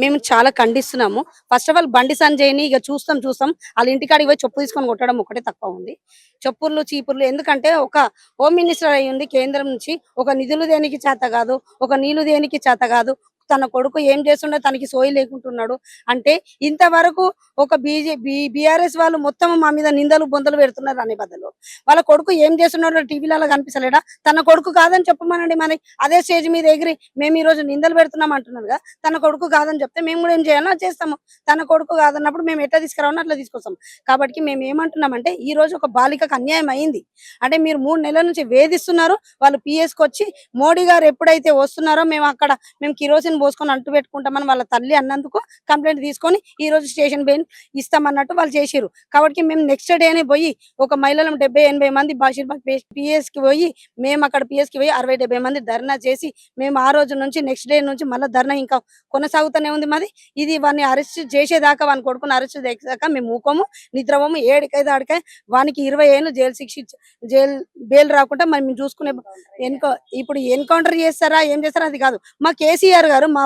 మేము చాలా ఖండిస్తున్నాము. First of all బండి సంజయ్‌ని ఇగ చూస్తాం. ఆళ్ళ ఇంటికాడికి పోయి చెప్పు తీసుకొని కొట్టడం ఒకటే తక్కువ ఉంది. చెప్పుర్లు, చీపుర్లు ఎందుకంటే ఒక హోమ్ మినిస్టర్ అయ్యుండి కేంద్రం నుంచి ఒక నిధులు దేనికి చేత గాదు, ఒక నీళ్లు దేనికి చేత గాదు. తన కొడుకు ఏం చేస్తుండో తనకి సోయి లేకుంటున్నాడు. అంటే ఇంతవరకు ఒక బీఆర్ఎస్ వాళ్ళు మొత్తం మా మీద నిందలు, బొందలు పెడుతున్నారు అనే బదులు వాళ్ళ కొడుకు ఏం చేస్తున్నాడో టీవీలలో కనిపిస్తలేడా? తన కొడుకు కాదని చెప్పమనండి మరి. అదే స్టేజ్ మీద ఎగిరి మేము ఈరోజు నిందలు పెడుతున్నాం అంటున్నారుగా. తన కొడుకు కాదని చెప్తే మేము కూడా ఏం చేయాలో అది చేస్తాము. తన కొడుకు కాదన్నప్పుడు మేము ఎట్లా తీసుకురావాలో అట్లా తీసుకొస్తాం. కాబట్టి మేము ఏమంటున్నామంటే ఈ రోజు ఒక బాలికకు అన్యాయం అయింది. అంటే మీరు 3 నెలల నుంచి వేధిస్తున్నారు. వాళ్ళు పిఎస్‌కొచ్చి మోడీ గారు ఎప్పుడైతే వస్తున్నారో మేము కిరోసిన్ పోసుకొని అంటు పెట్టుకుంటామని వాళ్ళ తల్లి అన్నందుకు కంప్లైంట్ తీసుకొని ఈ రోజు స్టేషన్ బెయిల్ ఇస్తామన్నట్టు వాళ్ళు చేసిర్రు. కాబట్టి మేము నెక్స్ట్ డేనే పోయి ఒక మహిళలం 70-80 మంది బషీర్బాగ్ పిఎస్‌కి పోయి మేము అక్కడ పిఎస్‌కి పోయి 60-70 మంది ధర్నా చేసి మేము ఆ రోజు నుంచి నెక్స్ట్ డే నుంచి మళ్ళా ధర్నా ఇంకా కొనసాగుతూనే ఉంది మాది. ఇది వాడిని అరెస్ట్ చేసేదాకా వాని కొడుకుని అరెస్ట్ చేసేదాకా మేము ఊకోము, నిద్రపోము. ఏడికైతే ఆడికే వానికి 20 ఏళ్ళు జైలు శిక్ష జైలు బెయిల్ రాకుండా మరి మేము చూసుకునే ఇప్పుడు ఎన్కౌంటర్ చేస్తారా ఏం చేస్తారా అది కాదు. మా కేసీఆర్ గారు మా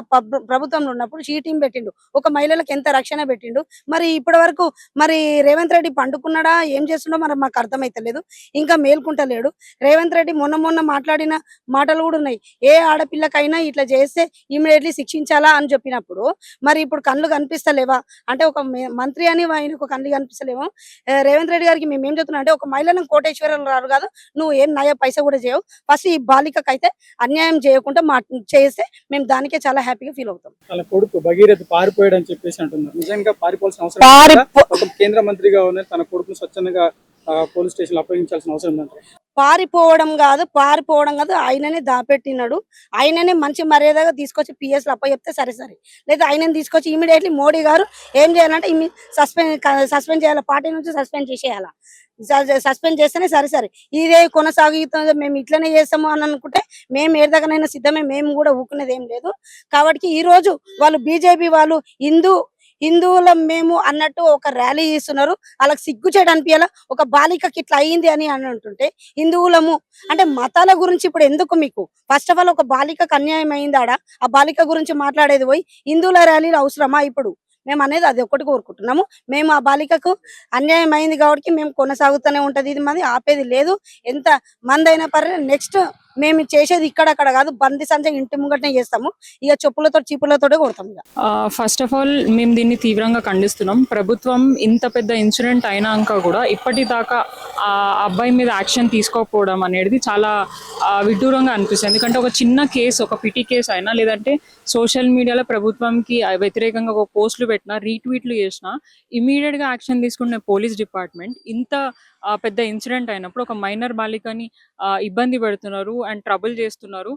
ప్రభుత్వంలో ఉన్నప్పుడు షీ టీం పెట్టిండు. ఒక మహిళలకు ఎంత రక్షణ పెట్టిండు. మరి ఇప్పటి వరకు మరి రేవంత్ రెడ్డి పండుకున్నాడా ఏం చేస్తుండో మరి మాకు అర్థమైతలేదు. ఇంకా మేల్కుంటలేడు. రేవంత్ రెడ్డి మొన్న మాట్లాడిన మాటలు కూడా ఉన్నాయి. ఏ ఆడపిల్లకైనా ఇట్లా చేస్తే ఇమ్మీడియట్లీ శిక్షించాలా అని చెప్పినప్పుడు మరి ఇప్పుడు కళ్ళు కనిపిస్తలేవా? అంటే ఒక మంత్రి అని ఆయనకు కళ్ళు కనిపిస్తలేమో. రేవంత్ రెడ్డి గారికి మేము ఏం చెప్తున్నాం అంటే ఒక మహిళలను కోటేశ్వరరావు రారు కాదు, నువ్వు ఏం నయా పైసా కూడా చేయవు. ఫస్ట్ ఈ బాలికకైతే అన్యాయం చేయకుండా చేస్తే మేము దానికే చాలా హ్యాపీగా ఫీల్ అవుతాం. వాళ్ళ కొడుకు భగీరథ పారిపోయాడు అని చెప్పేసి అంటున్నారు. నిజంగా పారిపోవాల్సిన అవసరం లేదా? ఒక కేంద్ర మంత్రిగా ఉన్న తన కొడుకును స్వచ్ఛందంగా పోలీస్ స్టేషన్ అప్పగించాల్సిన అవసరం ఉందంటారు. పారిపోవడం కాదు ఆయననే దాపెట్టినాడు. ఆయననే మంచి మర్యాదగా తీసుకొచ్చి పిఎస్‌లో అప్పచెప్తే సరే. లేదా ఆయనని తీసుకొచ్చి ఇమ్మీడియట్లీ మోడీ గారు ఏం చేయాలంటే సస్పెండ్ చేయాలి. పార్టీ నుంచి సస్పెండ్ చేసేయాల. సస్పెండ్ చేస్తేనే సరే. ఇదే కొనసాగుతుంది మేము ఇట్లనే చేస్తాము అని అనుకుంటే మేము ఏడదగనైనా సిద్ధమే. మేము కూడా ఊకునేది ఏం లేదు. కాబట్టి ఈ రోజు వాళ్ళు బీజేపీ వాళ్ళు హిందువులం మేము అన్నట్టు ఒక ర్యాలీ చేస్తున్నారు. వాళ్ళకి సిగ్గుచేటు అనిపించాలా? ఒక బాలికకి ఇట్లా అయ్యింది అని అంటుంటే హిందువులము అంటే మతాల గురించి ఇప్పుడు ఎందుకు మీకు? ఫస్ట్ ఆఫ్ ఆల్ ఒక బాలికకు అన్యాయం అయిందాడ ఆ బాలిక గురించి మాట్లాడేది పోయి హిందువుల ర్యాలీలు అవసరమా? ఇప్పుడు మేము అనేది అది ఒక్కటి కోరుకుంటున్నాము. మేము ఆ బాలికకు అన్యాయం అయింది కాబట్టి మేము కొనసాగుతూనే ఉంటది. ఇది మాది ఆపేది లేదు. ఎంత మంది అయినా నెక్స్ట్ మేము చేసేది ఇక్కడక్కడ కాదు. బండి సంజయ్ ఇంటి ముంగటనే చేస్తాము. ఇక చెప్పులతో చీపులతోటే కొడతాం. ఫస్ట్ ఆఫ్ ఆల్ మేము దీన్ని తీవ్రంగా ఖండిస్తున్నాం. ప్రభుత్వం ఇంత పెద్ద ఇన్సిడెంట్ అయినాక కూడా ఇప్పటిదాకా ఆ అబ్బాయి మీద యాక్షన్ తీసుకోకపోవడం అనేది చాలా విడ్డూరంగా అనిపిస్తుంది. ఎందుకంటే ఒక చిన్న కేసు, ఒక పిటి కేసు అయినా లేదంటే సోషల్ మీడియాలో ప్రభుత్వంకి వ్యతిరేకంగా ఒక పోస్టులు పెట్టినా, రీట్వీట్లు చేసినా ఇమీడియట్గా యాక్షన్ తీసుకునే పోలీస్ డిపార్ట్మెంట్ ఇంత పెద్ద ఇన్సిడెంట్ అయినప్పుడు ఒక మైనర్ బాలికని ఇబ్బంది పెడుతున్నారు అండ్ ట్రబుల్ చేస్తున్నారు,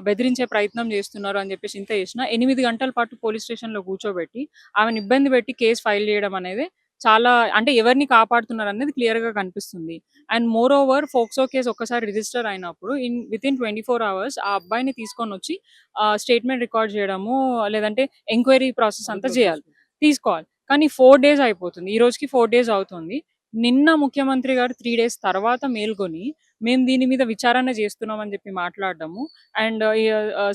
బెదిరించే ప్రయత్నం చేస్తున్నారు అని చెప్పేసి ఇంత చేసిన 8 గంటల పాటు పోలీస్ స్టేషన్లో కూర్చోబెట్టి ఆమెను ఇబ్బంది పెట్టి కేసు ఫైల్ చేయడం అనేది చాలా అంటే ఎవరిని కాపాడుతున్నారు అనేది క్లియర్గా కనిపిస్తుంది. And more over POCSO case ఒక్కసారి రిజిస్టర్ అయినప్పుడు వితిన్ 24 hours ఆ అబ్బాయిని తీసుకొని వచ్చి స్టేట్మెంట్ రికార్డ్ చేయడము లేదంటే ఎంక్వైరీ ప్రాసెస్ అంతా తీసుకోవాలి. కానీ 4 days అయిపోతుంది. ఈ రోజుకి 4 days అవుతుంది. నిన్న ముఖ్యమంత్రి గారు 3 days తర్వాత మేల్కొని మేము దీని మీద విచారణ చేస్తున్నాం అని చెప్పి మాట్లాడడము అండ్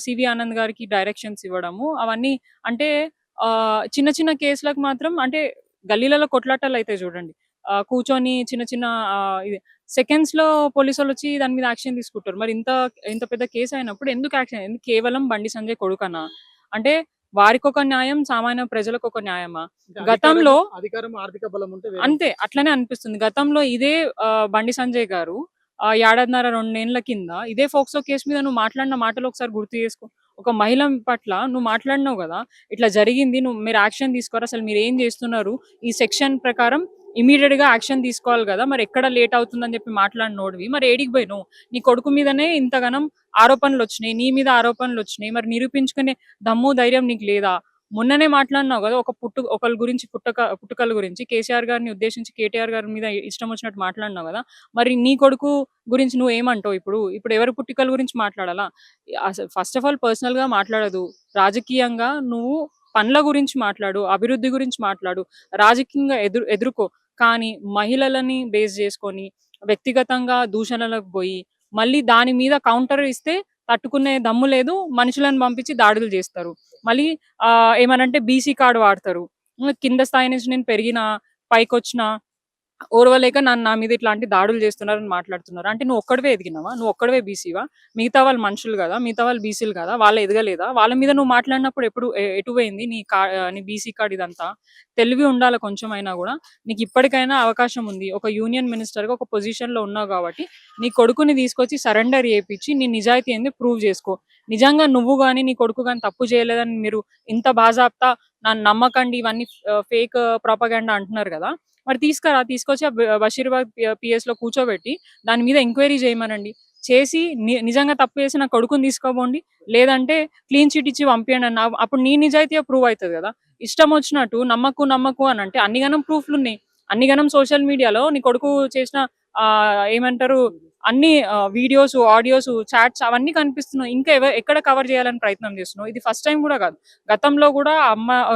సివి ఆనంద్ గారికి డైరెక్షన్స్ ఇవ్వడము అవన్నీ అంటే చిన్న చిన్న కేసులకు మాత్రం అంటే గల్లీలలో కొట్లాటలు అయితే చూడండి, కూర్చొని చిన్న ఇది సెకండ్స్ లో పోలీసు వాళ్ళు వచ్చి దాని మీద యాక్షన్ తీసుకుంటారు. మరి ఇంత పెద్ద కేసు అయినప్పుడు ఎందుకు యాక్షన్? కేవలం బండి సంజయ్ కొడుకనా? అంటే వారికి ఒక న్యాయం, సామాన్య ప్రజలకు ఒక న్యాయమా? గతంలో అధికారం ఆర్థిక బలం ఉంటే అంతే అట్లనే అనిపిస్తుంది. గతంలో ఇదే బండి సంజయ్ గారు 1.5-2 ఏళ్ల కింద ఇదే ఫోక్సో కేసు మీద నువ్వు మాట్లాడిన మాటలు ఒకసారి గుర్తు చేసుకో. ఒక మహిళ పట్ల నువ్వు మాట్లాడినావు కదా, ఇట్లా జరిగింది, మీరు యాక్షన్ తీసుకోరు, అసలు మీరు ఏం చేస్తున్నారు, ఈ సెక్షన్ ప్రకారం ఇమీడియట్ గా యాక్షన్ తీసుకోవాలి కదా, మరి ఎక్కడ లేట్ అవుతుందని చెప్పి మాట్లాడినోడివి మరి ఏడికి పోయినావు? నీ కొడుకు మీదనే ఇంతగానం ఆరోపణలు వచ్చినాయి, నీ మీద ఆరోపణలు వచ్చినాయి, మరి నిరూపించుకునే దమ్ము ధైర్యం నీకు లేదా? మొన్ననే మాట్లాడినావు కదా ఒకళ్ళ గురించి పుట్టుకల గురించి కేసీఆర్ గారిని ఉద్దేశించి కేటీఆర్ గారి మీద ఇష్టం వచ్చినట్టు మాట్లాడినావు కదా, మరి నీ కొడుకు గురించి నువ్వు ఏమంటావు? ఇప్పుడు ఎవరి పుట్టుకల గురించి మాట్లాడాలా? అసలు ఫస్ట్ ఆఫ్ ఆల్ పర్సనల్ గా మాట్లాడదు, రాజకీయంగా నువ్వు పనుల గురించి మాట్లాడు, అభివృద్ధి గురించి మాట్లాడు, రాజకీయంగా ఎదుర్కో. కానీ మహిళలని బేస్ చేసుకొని వ్యక్తిగతంగా దూషణలకు పోయి మళ్ళీ దాని మీద కౌంటర్ ఇస్తే తట్టుకునే దమ్ము లేదు, మనుషులను పంపించి దాడులు చేస్తారు. మళ్ళీ ఏమనంటే బీసీ కార్డ్ వాడతారు. కింద స్థాయి నుంచి నేను పెరిగిన, పైకొచ్చిన, ఓర్వలేక నా మీద ఇట్లాంటి దాడులు చేస్తున్నారని మాట్లాడుతున్నారు. అంటే నువ్వు ఒక్కడివే ఎదిగినావా? నువ్వు ఒక్కడివే బీసీవా? మిగతా వాళ్ళు మనుషులు గదా! మిగతా వాళ్ళు బీసీలు కాదా? వాళ్ళు ఎదగలేదా? వాళ్ళ మీద నువ్వు మాట్లాడినప్పుడు ఎటు పోయింది నీ బీసీ కార్డ్ ఇదంతా? తెలివి ఉండాలి కొంచెమైనా గూడా. నీకు ఇప్పటికైనా అవకాశం ఉంది. ఒక యూనియన్ మినిస్టర్‌గా ఒక పొజిషన్‌లో ఉన్నావు గాబట్టి, నీ కొడుకుని తీసుకొచ్చి సరెండర్ చేపిచ్చి నీ నిజాయితీ ఏందో ప్రూవ్ చేసుకో. నిజంగా నువ్వు గాని, నీ కొడుకు గాని తప్పు చేయలేదని మీరు ఇంత బాజాప్తా నన్ను నమ్మకండి, ఇవన్నీ ఫేక్ ప్రొపగండా అంటున్నారు గదా! మరి తీసుకొచ్చి బషీర్బాగ్ పిఎస్‌లో కూర్చోబెట్టి దాని మీద ఎంక్వైరీ చేయమనండి. చేసి నిజంగా తప్పు చేసి నా కొడుకుని తీసుకోపోండి. లేదంటే క్లీన్ చిట్ ఇచ్చి పంపియండి అప్పుడు నీ నిజాయితీ ప్రూవ్ అయితది గదా! ఇష్టం వచ్చినట్టు నమ్మకు అనంటే అన్నిగనం ప్రూఫ్‌లున్నాయి. అన్నిగనం సోషల్ మీడియాలో నీ కొడుకు చేసిన ఏమంటారు అన్ని వీడియోస్, ఆడియోస్, చాట్స్ అవన్నీ కనిపిస్తున్నాయి. ఇంకా ఎక్కడ కవర్ చేయాలని ప్రయత్నం చేస్తున్నావు? ఇది ఫస్ట్ టైమ్ గూడా గాదు. గతంలో గూడా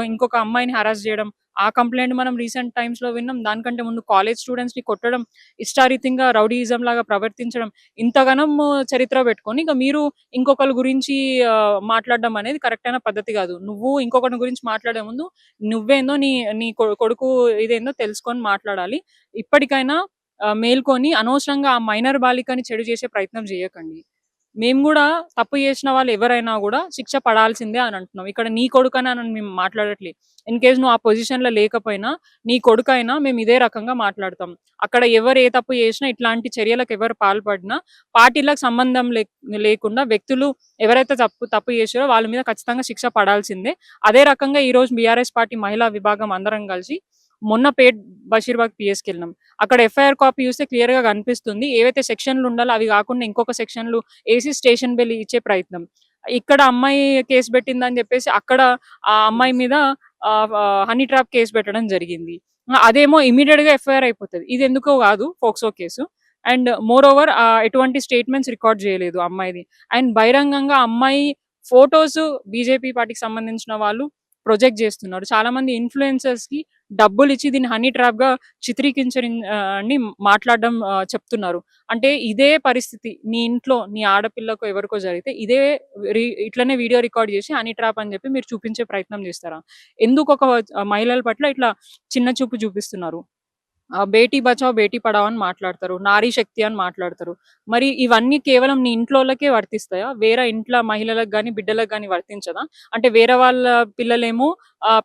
ఇంకొక అమ్మాయిని హరాస్ జేయడం, ఆ కంప్లెయింట్ మనం రీసెంట్ టైమ్స్‌లో విన్నాం. దానికంటే ముందు కాలేజ్ స్టూడెంట్స్‌ని కొట్టడం, ఇష్టారీతిగా రౌడీయిజం లాగా ప్రవర్తించడం, ఇంతగనం చరిత్ర పెట్టుకొని ఇక మీరు ఇంకొకళ్ళ గురించి మాట్లాడడం అనేది కరెక్ట్ అయిన పద్ధతి గాదు. నువ్వు ఇంకొకడి గురించి మాట్లాడే ముందు నువ్వేందో నీ నీ కొడుకు ఇదేందో తెలుసుకొని మాట్లాడాలి. ఇప్పటికైనా మేల్కొని అనవసరంగా ఆ మైనర్ బాలికని చెడు చేసే ప్రయత్నం జేయకండి. మేము గూడా తప్పు చేసిన వాళ్ళు ఎవరైనా గూడా శిక్ష పడాల్సిందే అని అంటున్నాం. ఇక్కడ నీ కొడుకని అని మేము మాట్లాడట్లే. ఇన్ కేస్ నువ్వు ఆ పొజిషన్‌లో లేకపోయినా, నీ కొడుకైనా మేము ఇదే రకంగా మాట్లాడతాం. అక్కడ ఎవరు ఏ తప్పు చేసినా, ఇట్లాంటి చర్యలకు ఎవరు పాల్పడినా, పార్టీలకు సంబంధం లేకుండా వ్యక్తులు ఎవరైతే తప్పు చేసారో వాళ్ళ మీద ఖచ్చితంగా శిక్ష పడాల్సిందే. అదే రకంగా ఈరోజు బీఆర్ఎస్ పార్టీ మహిళా విభాగం అందరం కలిసి మొన్న బషీర్బాగ్ పిఎస్‌కెళ్ళినాం. అక్కడ ఎఫ్ఐఆర్ కాపీ చూస్తే క్లియర్‌గా కనిపిస్తుంది. ఏవైతే సెక్షన్‌లు ఉండాలో అవి కాకుండా ఇంకొక సెక్షన్‌లు ఏసి స్టేషన్ బెయిల్ ఇచ్చే ప్రయత్నం. ఇక్కడ అమ్మాయి కేస్ పెట్టిందని చెప్పేసి అక్కడ ఆ అమ్మాయి మీద హనీ ట్రాప్ కేస్ పెట్టడం జరిగింది. అదేమో ఇమ్మీడియేట్‌గా ఎఫ్ఐఆర్ అయిపోతది. ఇది ఎందుకో కాదు POCSO case. And more over ఎటువంటి స్టేట్మెంట్స్ రికార్డ్ చేయలేదు అమ్మాయిది. అండ్ బహిరంగంగా అమ్మాయి ఫోటోస్ బీజేపీ పార్టీకి సంబంధించిన వాళ్ళు ప్రొజెక్ట్ చేస్తున్నారు. చాలా మంది ఇన్‌ఫ్లుయెన్సర్స్‌కి డబ్బులిచ్చి దీన్ని హనీ ట్రాప్‌గా అని మాట్లాడడం చెప్తున్నారు. అంటే ఇదే పరిస్థితి నీ ఇంట్లో నీ ఆడపిల్లకో ఎవరికో జరిగితే ఇట్లనే వీడియో రికార్డ్ చేసి హనీ ట్రాప్ అని చెప్పి మీరు చూపించే ప్రయత్నం చేస్తారా? ఎందుకు ఒక మహిళల పట్ల ఇట్లా చిన్న చూపు చూపిస్తున్నారు? బేటీ బచావో, బేటీ పడావో అని మాట్లాడతారు. నారీ శక్తి అని మాట్లాడతారు. మరి ఇవన్నీ కేవలం నీ ఇంట్లోళ్ళకే వర్తిస్తాయా? వేరే ఇంట్ల మహిళలకు గాని, బిడ్డలకు గాని వర్తించదా? అంటే వేరే వాళ్ళ పిల్లలేమో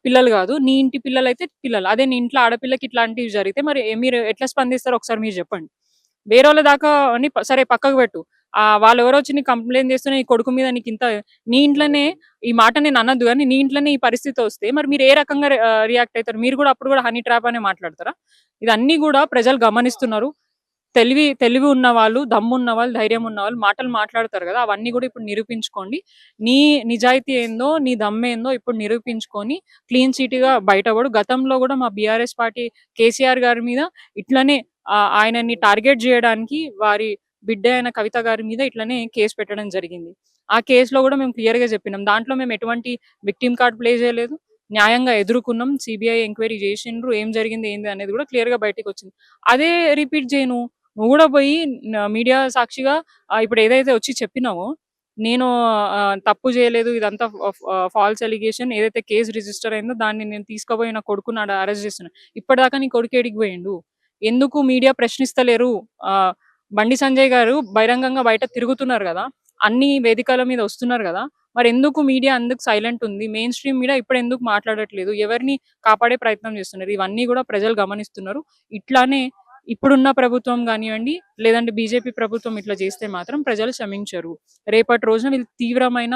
పిల్లలు గాదు. నీ ఇంటి పిల్లలైతే పిల్లలు. అదే నీ ఇంట్లో ఆడపిల్లకి ఇట్లాంటివి జరిగితే మరి మీరు ఎట్లా స్పందిస్తారో ఒకసారి మీరు జెప్పండి. వేరోళ్ళ దాకా అని సరే పక్కకు పెట్టు. వాళ్ళెవరో వచ్చి నీకు కంప్లెయింట్ చేస్తున్న నీ కొడుకు మీద నీకింత నీ ఇంట్లోనే ఈ మాట నేను అనొద్దు గానీ, నీ ఇంట్లోనే ఈ పరిస్థితొస్తే మరి మీరు ఏ రకంగా రియాక్ట్ అయితారు? మీరు గూడా అప్పుడు గూడా హనీ ట్రాప్ అనే మాట్లాడతారా? ఇదన్నీ గూడా ప్రజలు గమనిస్తున్నారు. తెలివి ఉన్నవాళ్ళు, దమ్మున్నవాళ్ళు, ధైర్యం ఉన్నవాళ్ళు మాటలు మాట్లాడతారు గదా! అవన్నీ గూడా ఇప్పుడు నిరూపించుకోండి. నీ నిజాయితీ ఏందో, నీ దమ్మేందో ఇప్పుడు నిరూపించుకొని క్లీన్ చీట్‌గా బయటపడు. గతంలో గూడా మా బీఆర్ఎస్ పార్టీ కేసీఆర్ గారి మీద ఇట్లనే ఆయనని టార్గెట్ జేయడానికి వారి బిడ్డ అయిన కవిత గారి మీద ఇట్లనే కేస్ పెట్టడం జరిగింది. ఆ కేస్‌లో గూడా మేము క్లియర్‌గా జెప్పినాం. దాంట్లో మేము ఎటువంటి విక్టిమ్ కార్డ్ ప్లే జేయలేదు. న్యాయంగా ఎదుర్కొన్నాం. CBI enquiry జేసిండ్రు. ఏం జరిగింది, ఏంది అనేది గూడా క్లియర్‌గా బయటికొచ్చింది. అదే రిపీట్ జెయి నువ్వు. నువ్వు గూడా పోయి మీడియా సాక్షిగా ఇప్పుడు ఏదైతే వచ్చి చెప్పినావో, నేను తప్పు జేయలేదు. ఇదంతా ఫాల్స్ అలిగేషన్ ఏదైతే కేస్ రిజిస్టర్ అయిందో దాన్ని నేను తీసుకుపోయి నా కొడుకుని అరెస్ట్ చేస్తున్నా. ఇప్పటిదాకా నీ కొడుకు ఏడికి పోయిండు? ఎందుకు మీడియా ప్రశ్నిస్తలేరు? బండి సంజయ్ గారు బహిరంగంగా బయట తిరుగుతున్నారు గదా! అన్ని వేదికల మీద వస్తున్నారు గదా! మరెందుకు మీడియా ఎందుకు సైలెంట్ ఉంది? మెయిన్ స్ట్రీమ్ మీడియా ఇప్పుడెందుకు మాట్లాడట్లేదు? ఎవరిని కాపాడే ప్రయత్నం చేస్తున్నారు? ఇవన్నీ గూడా ప్రజలు గమనిస్తున్నారు. ఇట్లానే ఇప్పుడున్న ప్రభుత్వం గానివ్వండి, లేదంటే బీజేపీ ప్రభుత్వం ఇట్లా చేస్తే మాత్రం ప్రజలు క్షమించరు. రేపటి రోజున వీళ్ళు తీవ్రమైన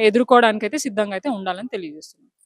ఎదుర్కోవడానికైతే సిద్ధంగా అయితే ఉండాలని తెలియజేస్తున్నాను.